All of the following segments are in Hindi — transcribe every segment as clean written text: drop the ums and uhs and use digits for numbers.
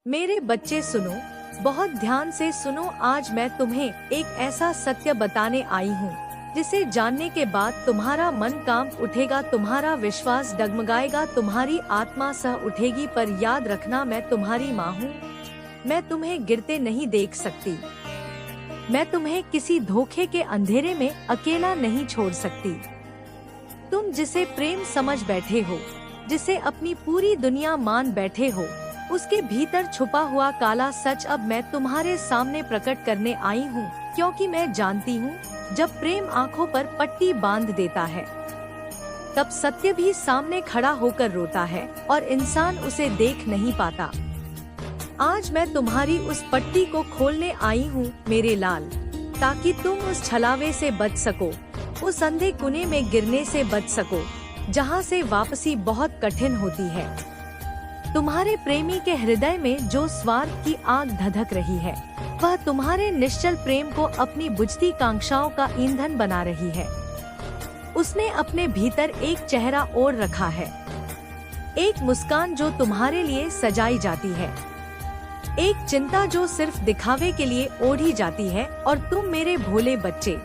मेरे बच्चे सुनो, बहुत ध्यान से सुनो। आज मैं तुम्हें एक ऐसा सत्य बताने आई हूँ जिसे जानने के बाद तुम्हारा मन कांप उठेगा, तुम्हारा विश्वास डगमगाएगा, तुम्हारी आत्मा सह उठेगी। पर याद रखना, मैं तुम्हारी माँ हूँ। मैं तुम्हें गिरते नहीं देख सकती। मैं तुम्हें किसी धोखे के अंधेरे में अकेला नहीं छोड़ सकती। तुम जिसे प्रेम समझ बैठे हो, जिसे अपनी पूरी दुनिया मान बैठे हो, उसके भीतर छुपा हुआ काला सच अब मैं तुम्हारे सामने प्रकट करने आई हूँ। क्योंकि मैं जानती हूँ, जब प्रेम आँखों पर पट्टी बांध देता है, तब सत्य भी सामने खड़ा होकर रोता है और इंसान उसे देख नहीं पाता। आज मैं तुम्हारी उस पट्टी को खोलने आई हूँ मेरे लाल, ताकि तुम उस छलावे से बच सको, उस अंधे कुएं में गिरने से बच सको, जहाँ से वापसी बहुत कठिन होती है। तुम्हारे प्रेमी के हृदय में जो स्वार्थ की आग धधक रही है, वह तुम्हारे निश्चल प्रेम को अपनी बुझती कांक्षाओं का ईंधन बना रही है। उसने अपने भीतर एक चेहरा ओढ़ रखा है, एक मुस्कान जो तुम्हारे लिए सजाई जाती है, एक चिंता जो सिर्फ दिखावे के लिए ओढ़ी जाती है। और तुम मेरे भोले बच्चे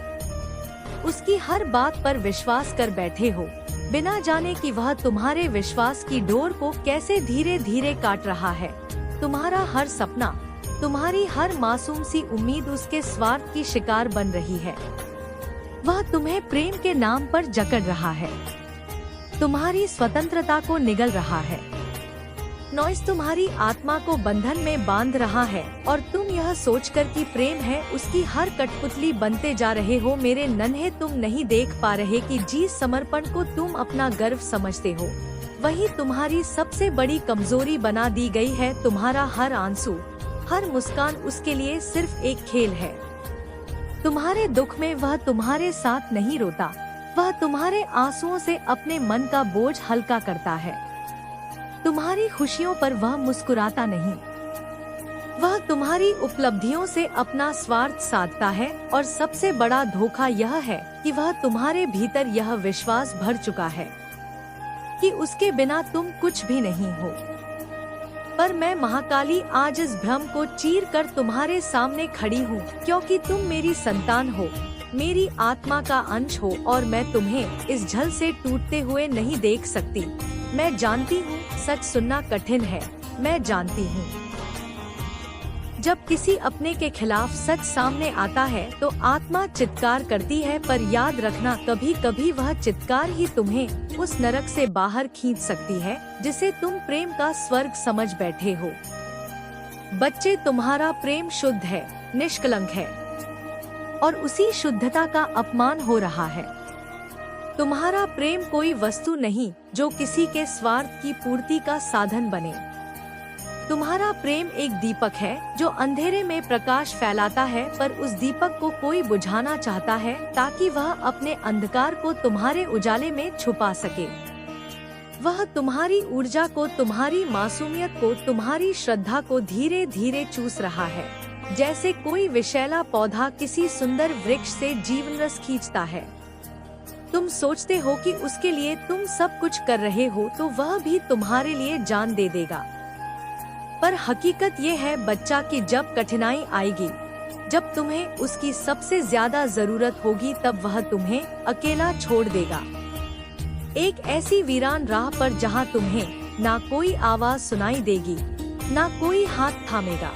उसकी हर बात पर विश्वास कर बैठे हो, बिना जाने कि वह तुम्हारे विश्वास की डोर को कैसे धीरे धीरे काट रहा है। तुम्हारा हर सपना, तुम्हारी हर मासूम सी उम्मीद उसके स्वार्थ की शिकार बन रही है। वह तुम्हें प्रेम के नाम पर जकड़ रहा है, तुम्हारी स्वतंत्रता को निगल रहा है। नॉइस तुम्हारी आत्मा को बंधन में बांध रहा है और तुम यह सोचकर कि प्रेम है, उसकी हर कठपुतली बनते जा रहे हो। मेरे नन्हे, तुम नहीं देख पा रहे कि जिस समर्पण को तुम अपना गर्व समझते हो, वही तुम्हारी सबसे बड़ी कमजोरी बना दी गई है। तुम्हारा हर आंसू, हर मुस्कान उसके लिए सिर्फ एक खेल है। तुम्हारे दुख में वह तुम्हारे साथ नहीं रोता, वह तुम्हारे आंसुओं से अपने मन का बोझ हल्का करता है। तुम्हारी खुशियों पर वह मुस्कुराता नहीं, वह तुम्हारी उपलब्धियों से अपना स्वार्थ साधता है। और सबसे बड़ा धोखा यह है कि वह तुम्हारे भीतर यह विश्वास भर चुका है कि उसके बिना तुम कुछ भी नहीं हो। पर मैं महाकाली आज इस भ्रम को चीर कर तुम्हारे सामने खड़ी हूँ, क्योंकि तुम मेरी संतान हो, मेरी आत्मा का अंश हो, और मैं तुम्हें इस झल से टूटते हुए नहीं देख सकती। मैं जानती हूँ सच सुनना कठिन है, मैं जानती हूँ। जब किसी अपने के खिलाफ सच सामने आता है तो आत्मा चित्कार करती है, पर याद रखना, कभी कभी वह चित्कार ही तुम्हें उस नरक से बाहर खींच सकती है जिसे तुम प्रेम का स्वर्ग समझ बैठे हो। बच्चे, तुम्हारा प्रेम शुद्ध है, निष्कलंक है, और उसी शुद्धता का अपमान हो रहा है। तुम्हारा प्रेम कोई वस्तु नहीं जो किसी के स्वार्थ की पूर्ति का साधन बने। तुम्हारा प्रेम एक दीपक है जो अंधेरे में प्रकाश फैलाता है, पर उस दीपक को कोई बुझाना चाहता है ताकि वह अपने अंधकार को तुम्हारे उजाले में छुपा सके। वह तुम्हारी ऊर्जा को, तुम्हारी मासूमियत को, तुम्हारी श्रद्धा को धीरे धीरे चूस रहा है, जैसे कोई विषैला पौधा किसी सुंदर वृक्ष से जीवन रस खींचता है। तुम सोचते हो कि उसके लिए तुम सब कुछ कर रहे हो, तो वह भी तुम्हारे लिए जान दे देगा। पर हकीकत ये है बच्चा कि जब कठिनाई आएगी, जब तुम्हें उसकी सबसे ज्यादा जरूरत होगी, तब वह तुम्हें अकेला छोड़ देगा, एक ऐसी वीरान राह पर जहाँ तुम्हें ना कोई आवाज सुनाई देगी, ना कोई हाथ थामेगा।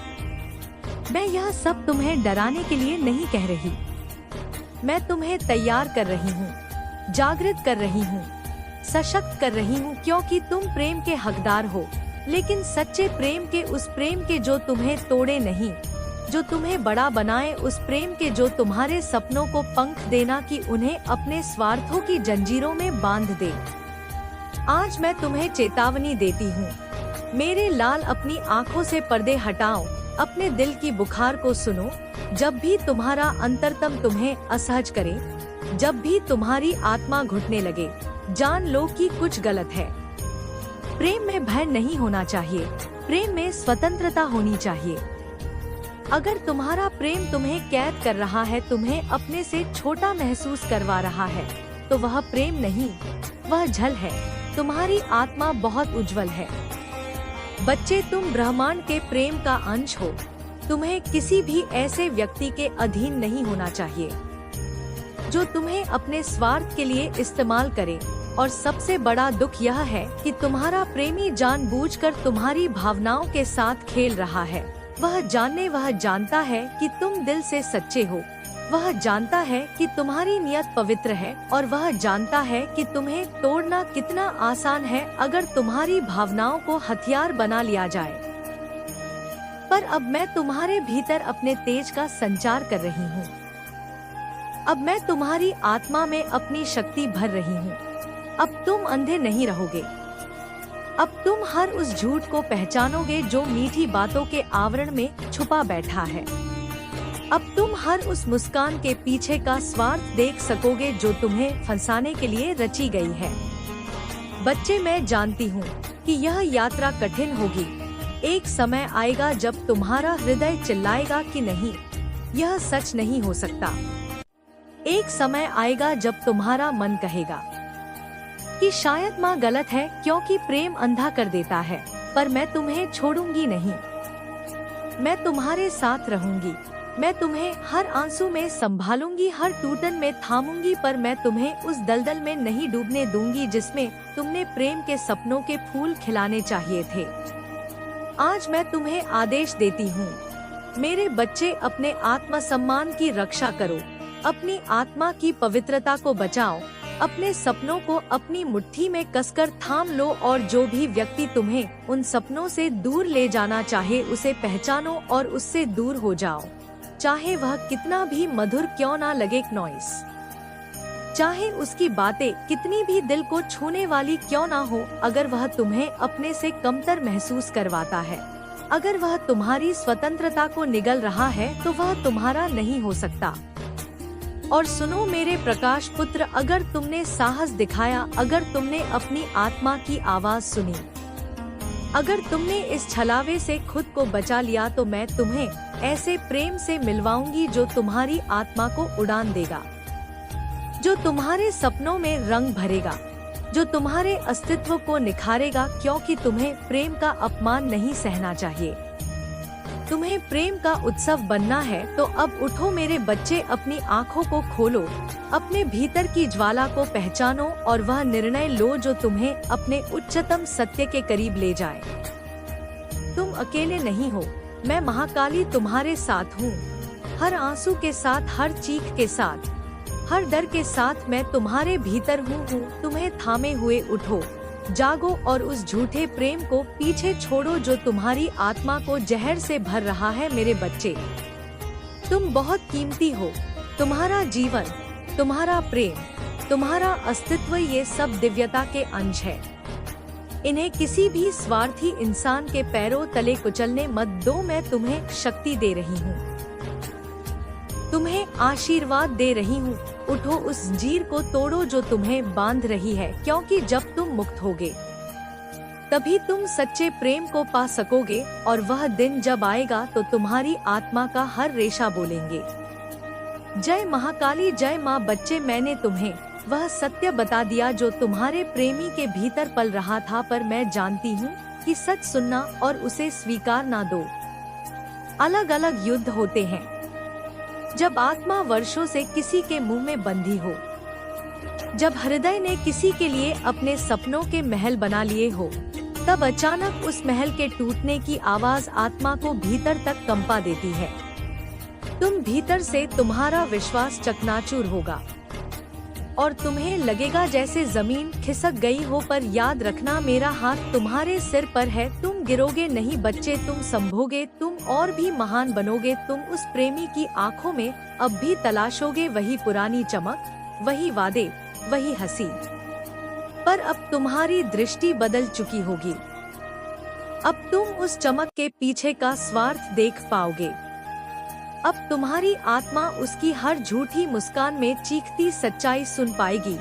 मैं यह सब तुम्हें डराने के लिए नहीं कह रही, मैं तुम्हें तैयार कर रही हूँ, जागृत कर रही हूँ, सशक्त कर रही हूँ, क्योंकि तुम प्रेम के हकदार हो, लेकिन सच्चे प्रेम के, उस प्रेम के जो तुम्हें तोड़े नहीं, जो तुम्हें बड़ा बनाए, उस प्रेम के जो तुम्हारे सपनों को पंख देना कि उन्हें अपने स्वार्थों की जंजीरों में बांध दे। आज मैं तुम्हें चेतावनी देती हूँ मेरे लाल, अपनी आँखों से पर्दे हटाओ, अपने दिल की बुखार को सुनो। जब भी तुम्हारा अंतरतम तुम्हें असहज करे, जब भी तुम्हारी आत्मा घुटने लगे, जान लो कि कुछ गलत है। प्रेम में भय नहीं होना चाहिए, प्रेम में स्वतंत्रता होनी चाहिए। अगर तुम्हारा प्रेम तुम्हें कैद कर रहा है, तुम्हें अपने से छोटा महसूस करवा रहा है, तो वह प्रेम नहीं, वह झल है। तुम्हारी आत्मा बहुत उज्जवल है, बच्चे, तुम ब्रह्मांड के प्रेम का अंश हो। तुम्हें किसी भी ऐसे व्यक्ति के अधीन नहीं होना चाहिए जो तुम्हें अपने स्वार्थ के लिए इस्तेमाल करे। और सबसे बड़ा दुख यह है कि तुम्हारा प्रेमी जानबूझकर तुम्हारी भावनाओं के साथ खेल रहा है। वह जानता है कि तुम दिल से सच्चे हो। वह जानता है कि तुम्हारी नियत पवित्र है और वह जानता है कि तुम्हें तोड़ना कितना आसान है अगर तुम्हारी भावनाओं को हथियार बना लिया जाए। पर अब मैं तुम्हारे भीतर अपने तेज का संचार कर रही हूँ। अब मैं तुम्हारी आत्मा में अपनी शक्ति भर रही हूँ। अब तुम अंधे नहीं रहोगे। अब तुम हर उस झूठ को पहचानोगे जो मीठी बातों के आवरण में छुपा बैठा है। अब तुम हर उस मुस्कान के पीछे का स्वार्थ देख सकोगे जो तुम्हें फंसाने के लिए रची गई है। बच्चे, मैं जानती हूँ कि यह यात्रा कठिन होगी। एक समय आएगा जब तुम्हारा हृदय चिल्लाएगा कि नहीं, यह सच नहीं हो सकता। एक समय आएगा जब तुम्हारा मन कहेगा कि शायद माँ गलत है, क्योंकि प्रेम अंधा कर देता है। पर मैं तुम्हें छोड़ूंगी नहीं। मैं तुम्हारे साथ रहूंगी। मैं तुम्हें हर आंसू में संभालूंगी, हर टूटन में थामूंगी। पर मैं तुम्हें उस दलदल में नहीं डूबने दूंगी जिसमें तुमने प्रेम के सपनों के फूल खिलाने चाहिए थे। आज मैं तुम्हें आदेश देती हूँ, मेरे बच्चे, अपने आत्मसम्मान की रक्षा करो। अपनी आत्मा की पवित्रता को बचाओ। अपने सपनों को अपनी मुट्ठी में कसकर थाम लो और जो भी व्यक्ति तुम्हें उन सपनों से दूर ले जाना चाहे उसे पहचानो और उससे दूर हो जाओ। चाहे वह कितना भी मधुर क्यों ना लगे नॉइस, चाहे उसकी बातें कितनी भी दिल को छूने वाली क्यों ना हो, अगर वह तुम्हें अपने से कमतर महसूस करवाता है, अगर वह तुम्हारी स्वतंत्रता को निगल रहा है, तो वह तुम्हारा नहीं हो सकता। और सुनो मेरे प्रकाश पुत्र, अगर तुमने साहस दिखाया, अगर तुमने अपनी आत्मा की आवाज सुनी, अगर तुमने इस छलावे से खुद को बचा लिया, तो मैं तुम्हें ऐसे प्रेम से मिलवाऊंगी जो तुम्हारी आत्मा को उड़ान देगा, जो तुम्हारे सपनों में रंग भरेगा, जो तुम्हारे अस्तित्व को निखारेगा। क्योंकि तुम्हें प्रेम का अपमान नहीं सहना चाहिए। तुम्हें प्रेम का उत्सव बनना है तो अब उठो मेरे बच्चे, अपनी आँखों को खोलो, अपने भीतर की ज्वाला को पहचानो और वह निर्णय लो जो तुम्हें अपने उच्चतम सत्य के करीब ले जाए। तुम अकेले नहीं हो। मैं महाकाली तुम्हारे साथ हूँ। हर आंसू के साथ, हर चीख के साथ, हर डर के साथ मैं तुम्हारे भीतर हूँ। तुम्हें थामे हुए उठो, जागो और उस झूठे प्रेम को पीछे छोड़ो जो तुम्हारी आत्मा को जहर से भर रहा है। मेरे बच्चे, तुम बहुत कीमती हो। तुम्हारा जीवन, तुम्हारा प्रेम, तुम्हारा अस्तित्व, ये सब दिव्यता के अंश है। इन्हें किसी भी स्वार्थी इंसान के पैरों तले कुचलने मत दो। मैं तुम्हें शक्ति दे रही हूँ, तुम्हें आशीर्वाद दे रही हूँ। उठो, उस जंजीर को तोड़ो जो तुम्हें बांध रही है, क्योंकि जब तुम मुक्त होगे तभी तुम सच्चे प्रेम को पा सकोगे। और वह दिन जब आएगा तो तुम्हारी आत्मा का हर रेशा बोलेंगे, जय महाकाली, जय माँ। बच्चे, मैंने तुम्हें वह सत्य बता दिया जो तुम्हारे प्रेमी के भीतर पल रहा था, पर मैं जानती हूँ कि सच सुनना और उसे स्वीकार ना दो अलग अलग युद्ध होते हैं। जब आत्मा वर्षों से किसी के मुंह में बंधी हो, जब हृदय ने किसी के लिए अपने सपनों के महल बना लिए हो, तब अचानक उस महल के टूटने की आवाज आत्मा को भीतर तक कंपा देती है। तुम भीतर से, तुम्हारा विश्वास चकनाचूर होगा और तुम्हें लगेगा जैसे जमीन खिसक गई हो। पर याद रखना, मेरा हाथ तुम्हारे सिर पर है। तुम गिरोगे नहीं बच्चे, तुम संभोगे, तुम और भी महान बनोगे। तुम उस प्रेमी की आंखों में अब भी तलाशोगे वही पुरानी चमक, वही वादे, वही हंसी। पर अब तुम्हारी दृष्टि बदल चुकी होगी। अब तुम उस चमक के पीछे का स्वार्थ देख पाओगे। अब तुम्हारी आत्मा उसकी हर झूठी मुस्कान में चीखती सच्चाई सुन पाएगी।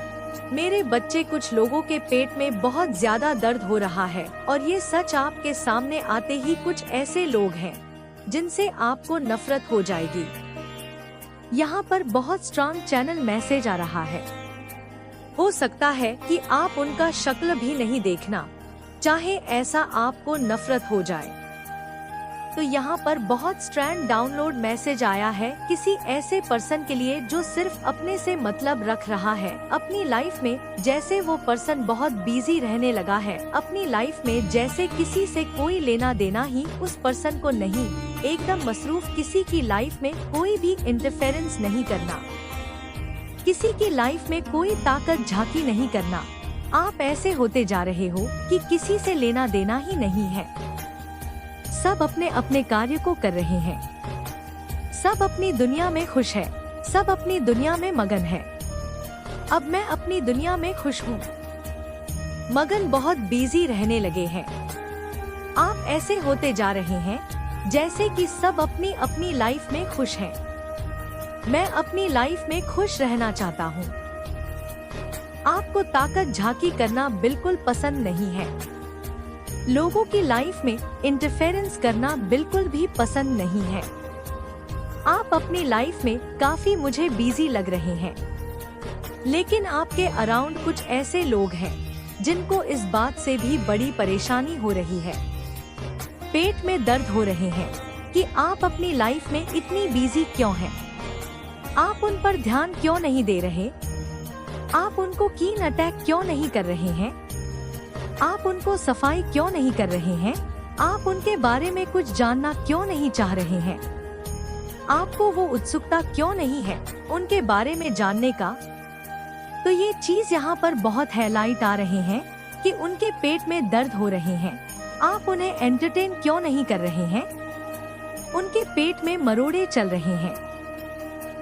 मेरे बच्चे, कुछ लोगों के पेट में बहुत ज्यादा दर्द हो रहा है और ये सच आपके सामने आते ही कुछ ऐसे लोग हैं जिनसे आपको नफरत हो जाएगी। यहाँ पर बहुत स्ट्रांग चैनल मैसेज आ रहा है। हो सकता है कि आप उनका शक्ल भी नहीं देखना, चाहे ऐसा आपको नफरत हो जाए। तो यहाँ पर बहुत स्ट्रैंड डाउनलोड मैसेज आया है किसी ऐसे पर्सन के लिए जो सिर्फ अपने से मतलब रख रहा है अपनी लाइफ में। जैसे वो पर्सन बहुत बिजी रहने लगा है अपनी लाइफ में, जैसे किसी से कोई लेना देना ही उस पर्सन को नहीं, एकदम मसरूफ, किसी की लाइफ में कोई भी इंटरफेरेंस नहीं करना, किसी की लाइफ में कोई ताकत झांकी नहीं करना। आप ऐसे होते जा रहे हो कि किसी से लेना देना ही नहीं है। सब अपने अपने कार्य को कर रहे हैं, सब अपनी दुनिया में खुश है, सब अपनी दुनिया में मगन है। अब मैं अपनी दुनिया में खुश हूँ, मगन बहुत बिजी रहने लगे हैं। आप ऐसे होते जा रहे हैं जैसे कि सब अपनी अपनी लाइफ में खुश हैं। मैं अपनी लाइफ में खुश रहना चाहता हूँ। आपको ताकत झांकी करना बिल्कुल पसंद नहीं है, लोगों की लाइफ में इंटरफेरेंस करना बिल्कुल भी पसंद नहीं है। आप अपनी लाइफ में काफी मुझे बिजी लग रहे हैं, लेकिन आपके अराउंड कुछ ऐसे लोग हैं जिनको इस बात से भी बड़ी परेशानी हो रही है, पेट में दर्द हो रहे हैं कि आप अपनी लाइफ में इतनी बिजी क्यों हैं। आप उन पर ध्यान क्यों नहीं दे रहे, आप उनको कीन अटैक क्यों नहीं कर रहे हैं, आप उनको सफाई क्यों नहीं कर रहे हैं, आप उनके बारे में कुछ जानना क्यों नहीं चाह रहे हैं, आपको वो उत्सुकता क्यों नहीं है उनके बारे में जानने का। तो ये चीज यहाँ पर बहुत हाईलाइट आ रहे हैं कि उनके पेट में दर्द हो रहे हैं। आप उन्हें एंटरटेन क्यों नहीं कर रहे हैं, उनके पेट में मरोड़े चल रहे हैं,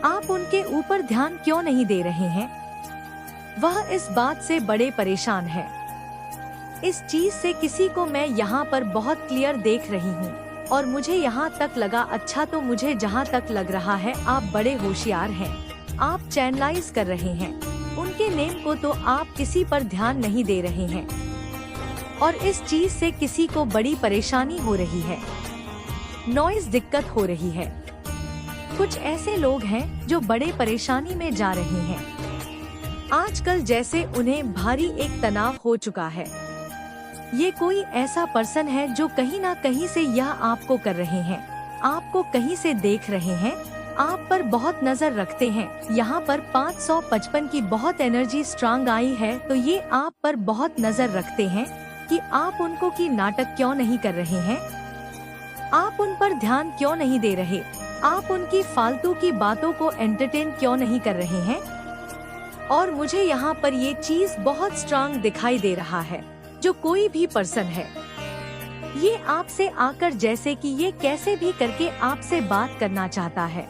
आप उनके ऊपर ध्यान क्यों नहीं दे रहे हैं। वह इस बात से बड़े परेशान है। इस चीज से किसी को मैं यहाँ पर बहुत क्लियर देख रही हूँ और मुझे यहाँ तक लगा, अच्छा तो मुझे जहाँ तक लग रहा है आप बड़े होशियार हैं, आप चैनलाइज कर रहे हैं उनके नेम को, तो आप किसी पर ध्यान नहीं दे रहे हैं और इस चीज से किसी को बड़ी परेशानी हो रही है, नॉइज दिक्कत हो रही है। कुछ ऐसे लोग हैं जो बड़े परेशानी में जा रहे हैं आजकल, जैसे उन्हें भारी एक तनाव हो चुका है। ये कोई ऐसा पर्सन है जो कहीं ना कहीं से यह आपको कर रहे हैं, आपको कहीं से देख रहे हैं, आप पर बहुत नजर रखते हैं। यहाँ पर 555 की बहुत एनर्जी स्ट्रांग आई है, तो ये आप पर बहुत नजर रखते हैं कि आप उनको की नाटक क्यों नहीं कर रहे हैं, आप उन पर ध्यान क्यों नहीं दे रहे, आप उनकी फालतू की बातों को एंटरटेन क्यों नहीं कर रहे हैं। और मुझे यहाँ पर ये चीज बहुत स्ट्रांग दिखाई दे रहा है, जो कोई भी पर्सन है ये आपसे आकर जैसे कि ये कैसे भी करके आपसे बात करना चाहता है,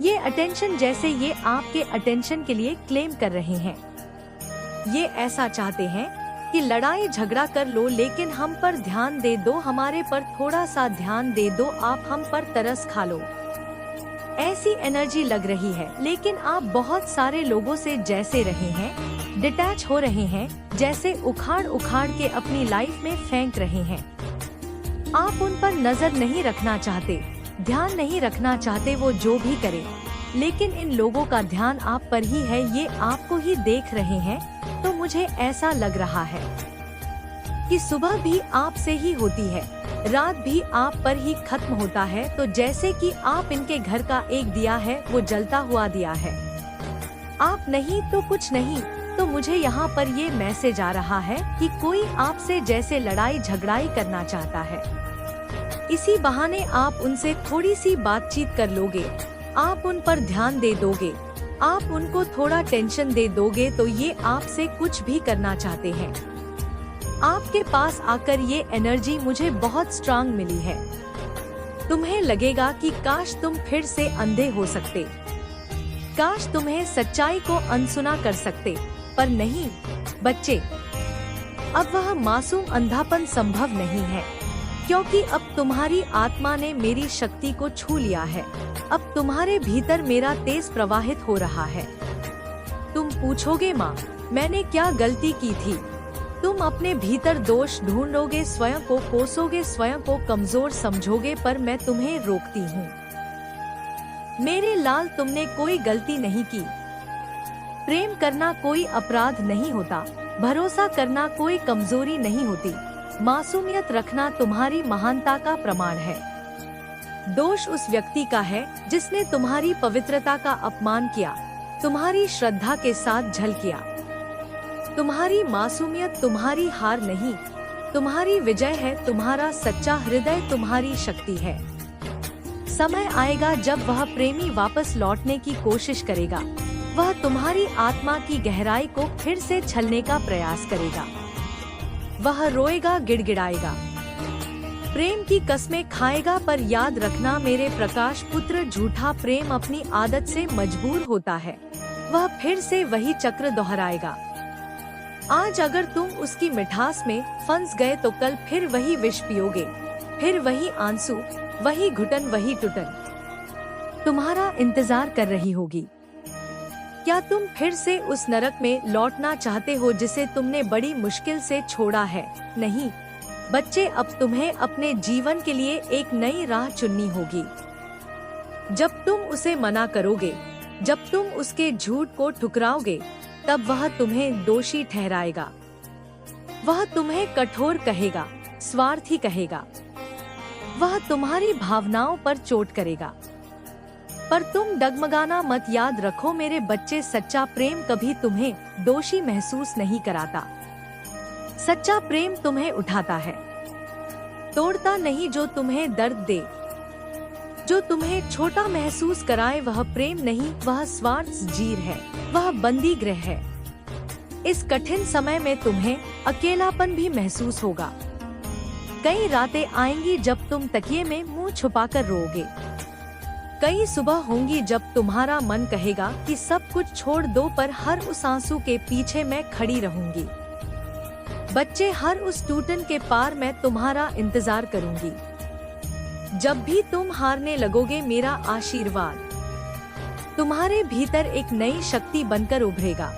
ये अटेंशन जैसे ये आपके अटेंशन के लिए क्लेम कर रहे हैं। ये ऐसा चाहते हैं कि लड़ाई झगड़ा कर लो, लेकिन हम पर ध्यान दे दो, हमारे पर थोड़ा सा ध्यान दे दो, आप हम पर तरस खा लो। ऐसी एनर्जी लग रही है, लेकिन आप बहुत सारे लोगों से जैसे रहे हैं, डिटैच हो रहे हैं, जैसे उखाड़ उखाड़ के अपनी लाइफ में फेंक रहे हैं। आप उन पर नजर नहीं रखना चाहते, ध्यान नहीं रखना चाहते वो जो भी करे, लेकिन इन लोगों का ध्यान आप पर ही है, ये आपको ही देख रहे हैं। तो मुझे ऐसा लग रहा है कि सुबह भी आप से ही होती है, रात भी आप पर ही खत्म होता है। तो जैसे कि आप इनके घर का एक दिया है, वो जलता हुआ दिया है, आप नहीं तो कुछ नहीं। तो मुझे यहाँ पर ये मैसेज आ रहा है कि कोई आपसे जैसे लड़ाई झगड़ाई करना चाहता है, इसी बहाने आप उनसे थोड़ी सी बातचीत कर लोगे, आप उन पर ध्यान दे दोगे, आप उनको थोड़ा टेंशन दे दोगे, तो ये आपसे कुछ भी करना चाहते हैं। आपके पास आकर ये एनर्जी मुझे बहुत स्ट्रांग मिली है। तुम्हें लगेगा कि काश तुम फिर से अंधे हो सकते, काश तुम्हें सच्चाई को अनसुना कर सकते, पर नहीं बच्चे, अब वह मासूम अंधापन संभव नहीं है, क्योंकि अब तुम्हारी आत्मा ने मेरी शक्ति को छू लिया है। अब तुम्हारे भीतर मेरा तेज प्रवाहित हो रहा है। तुम पूछोगे माँ, मैंने क्या गलती की थी? तुम अपने भीतर दोष ढूंढोगे, स्वयं को कोसोगे, स्वयं को कमजोर समझोगे, पर मैं तुम्हें रोकती हूँ। मेरे लाल, तुमने कोई गलती नहीं की। प्रेम करना कोई अपराध नहीं होता, भरोसा करना कोई कमजोरी नहीं होती। मासूमियत रखना तुम्हारी महानता का प्रमाण है। दोष उस व्यक्ति का है जिसने तुम्हारी पवित्रता का अपमान किया, तुम्हारी श्रद्धा के साथ छल किया। तुम्हारी मासूमियत तुम्हारी हार नहीं, तुम्हारी विजय है। तुम्हारा सच्चा हृदय तुम्हारी शक्ति है। समय आएगा जब वह प्रेमी वापस लौटने की कोशिश करेगा। वह तुम्हारी आत्मा की गहराई को फिर से छलने का प्रयास करेगा। वह रोएगा, गिड़गिड़ाएगा, प्रेम की कस्में खाएगा, पर याद रखना मेरे प्रकाश पुत्र, झूठा प्रेम अपनी आदत से मजबूर होता है। वह फिर से वही चक्र दोहराएगा। आज अगर तुम उसकी मिठास में फंस गए तो कल फिर वही विष पियोगे, फिर वही आंसू, वही घुटन, वही टुटन तुम्हारा इंतजार कर रही होगी। क्या तुम फिर से उस नरक में लौटना चाहते हो जिसे तुमने बड़ी मुश्किल से छोड़ा है? नहीं बच्चे, अब तुम्हें अपने जीवन के लिए एक नई राह चुननी होगी। जब तुम उसे मना करोगे, जब तुम उसके झूठ को ठुकराओगे, तब वह तुम्हें दोषी ठहराएगा। वह तुम्हें कठोर कहेगा, स्वार्थी कहेगा। वह तुम्हारी भावनाओं पर चोट करेगा। पर तुम डगमगाना मत। याद रखो मेरे बच्चे, सच्चा प्रेम कभी तुम्हें दोषी महसूस नहीं कराता। सच्चा प्रेम तुम्हें उठाता है, तोड़ता नहीं। जो तुम्हें दर्द दे, जो तुम्हें छोटा महसूस कराए, वह प्रेम नहीं, वह स्वार्थ जीर है, वह बंदी गृह है। इस कठिन समय में तुम्हें अकेलापन भी महसूस होगा। कई रातें आएंगी जब तुम तकिए में मुंह छुपाकर रोओगे। कई सुबह होंगी जब तुम्हारा मन कहेगा कि सब कुछ छोड़ दो, पर हर उस आंसू के पीछे मैं खड़ी रहूंगी। बच्चे, हर उस टूटन के पार मैं तुम्हारा इंतजार करूंगी। जब भी तुम हारने लगोगे, मेरा आशीर्वाद तुम्हारे भीतर एक नई शक्ति बनकर उभरेगा।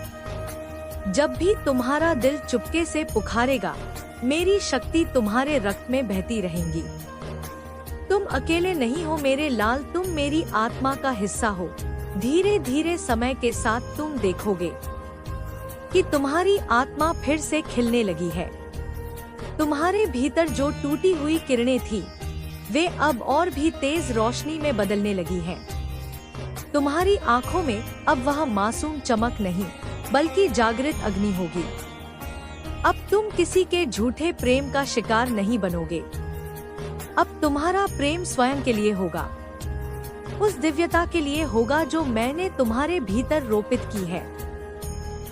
जब भी तुम्हारा दिल चुपके से पुकारेगा, मेरी शक्ति तुम्हारे रक्त में बहती रहेंगी। तुम अकेले नहीं हो मेरे लाल, तुम मेरी आत्मा का हिस्सा हो। धीरे धीरे समय के साथ तुम देखोगे कि तुम्हारी आत्मा फिर से खिलने लगी है। तुम्हारे भीतर जो टूटी हुई किरणें थी, वे अब और भी तेज रोशनी में बदलने लगी हैं। तुम्हारी आंखों में अब वह मासूम चमक नहीं, बल्कि जागृत अग्नि होगी। अब तुम किसी के झूठे प्रेम का शिकार नहीं बनोगे। अब तुम्हारा प्रेम स्वयं के लिए होगा, उस दिव्यता के लिए होगा जो मैंने तुम्हारे भीतर रोपित की है।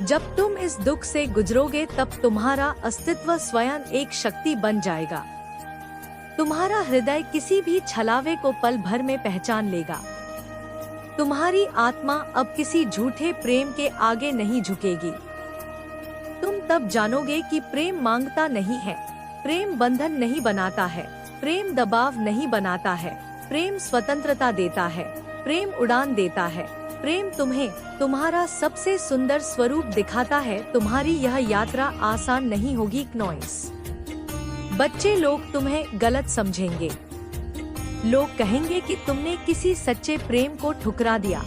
जब तुम इस दुख से गुजरोगे, तब तुम्हारा अस्तित्व स्वयं एक शक्ति बन जाएगा। तुम्हारा हृदय किसी भी छलावे को पल भर में पहचान लेगा। तुम्हारी आत्मा अब किसी झूठे प्रेम के आगे नहीं झुकेगी। तुम तब जानोगे कि प्रेम मांगता नहीं है, प्रेम बंधन नहीं बनाता है, प्रेम दबाव नहीं बनाता है, प्रेम स्वतंत्रता देता है, प्रेम उड़ान देता है। प्रेम तुम्हें तुम्हारा सबसे सुंदर स्वरूप दिखाता है। तुम्हारी यह यात्रा आसान नहीं होगी क्नॉइस। बच्चे, लोग तुम्हें गलत समझेंगे। लोग कहेंगे कि तुमने किसी सच्चे प्रेम को ठुकरा दिया,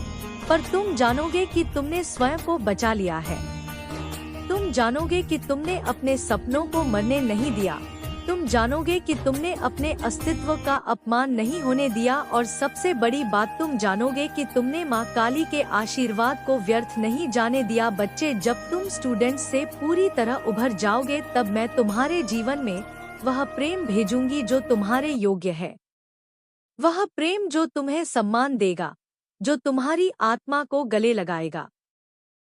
पर तुम जानोगे कि तुमने स्वयं को बचा लिया है। तुम जानोगे कि तुमने अपने सपनों को मरने नहीं दिया। तुम जानोगे कि तुमने अपने अस्तित्व का अपमान नहीं होने दिया, और सबसे बड़ी बात, तुम जानोगे कि तुमने माँ काली के आशीर्वाद को व्यर्थ नहीं जाने दिया। बच्चे, जब तुम स्टूडेंट्स से पूरी तरह उभर जाओगे, तब मैं तुम्हारे जीवन में वह प्रेम भेजूंगी जो तुम्हारे योग्य है। वह प्रेम जो तुम्हें सम्मान देगा, जो तुम्हारी आत्मा को गले लगाएगा।